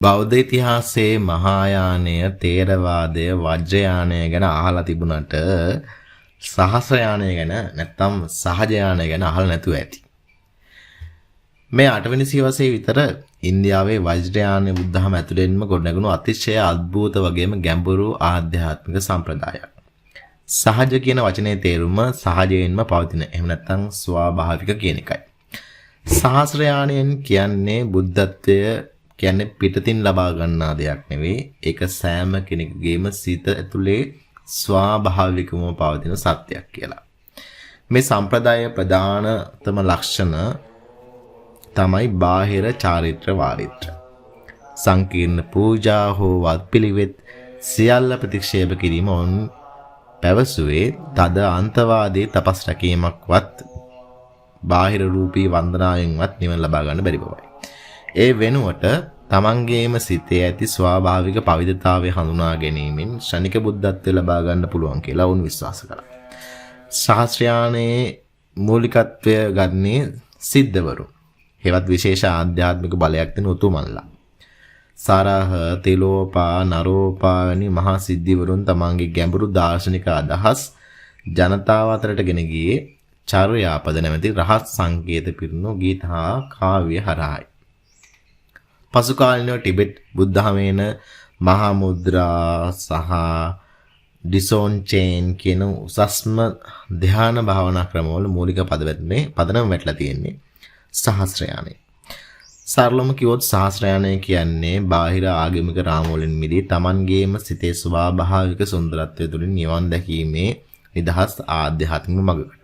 බෞද්ධ ඉතිහාසයේ මහායානය, තේරවාදය, වජ්‍රයානය ගැන අහලා තිබුණට සහස්‍රයානය ගැන නැත්නම් සහජයානය ගැන අහලා නැතුව ඇති. මේ 8 වෙනි සියවසේ විතර ඉන්දියාවේ වජ්‍රයානය බුද්ධහම ඇතුළෙන්ම ගොඩනැගුණු අතිශය අద్భుත වගේම ගැඹුරු ආධ්‍යාත්මික සම්ප්‍රදායක්. සහජ කියන වචනේ තේරුම සහජයෙන්ම පවතින. එහෙම නැත්නම් ස්වාභාවික කියන එකයි. සහස්‍රයානයෙන් කියන්නේ බුද්ධත්වය කියන්නේ පිටතින් ලබා ගන්නා දෙයක් නෙවෙයි. ඒක සෑම කෙනෙකුගේම සිත ඇතුලේ ස්වාභාවිකවම පවතින සත්‍යයක් කියලා. මේ සම්ප්‍රදායේ ප්‍රධානතම ලක්ෂණ තමයි බාහිර චාරිත්‍ර වාරිත්‍ර. සංකීර්ණ පූජා හෝ වත්පිළිවෙත් සියල්ල ප්‍රතික්ෂේප කිරීම ඔවුන් පැවසුවේ තද අන්තවාදී තපස් රැකීමක්වත් බාහිර රූපී වන්දනාවෙන්වත් නිවන ලබා ගන්න බැරි බවයි. ඒ වෙනුවට තමන්ගේම සිතේ ඇති ස්වාභාවික පවිත්‍රතාවය හඳුනා ගැනීමෙන් ශනික බුද්ධත්වය ලබා ගන්න පුළුවන් කියලා වුන් විශ්වාස කරා. සහස්‍රයානයේ මූලිකත්වය ගන්නේ සිද්ධවරු. හේවත් විශේෂ ආධ්‍යාත්මික බලයක් දෙන උතුමන්ලා. සාරහ, තිලෝපා, නරෝපා වැනි මහා සිද්ධිවරුන් තමන්ගේ ගැඹුරු දාර්ශනික අදහස් ජනතාව අතරට ගෙන ගියේ චර්යාපද නැමැති රහස් සංකේත පිරුණු ගීත හා කාව්‍ය හරහායි. පසු කාලිනව ටිබෙට් බුද්ධහමේන මහා මුද්‍රා සහ ඩිසෝන්චේන් කියන උසස්ම ධ්‍යාන භාවනා ක්‍රමවල මූලික පදනම වැටලා තියෙන්නේ සහස්‍රයානය. සරලවම කිව්වොත් සහස්‍රයානය කියන්නේ බාහිර ආගමික රාමුවලින් මිදී තමන්ගේම සිතේ ස්වාභාවික සුන්දරත්වය තුළින් නිවන් දැකීමේ නිදහස් ආධ්‍යාත්මික මඟකට.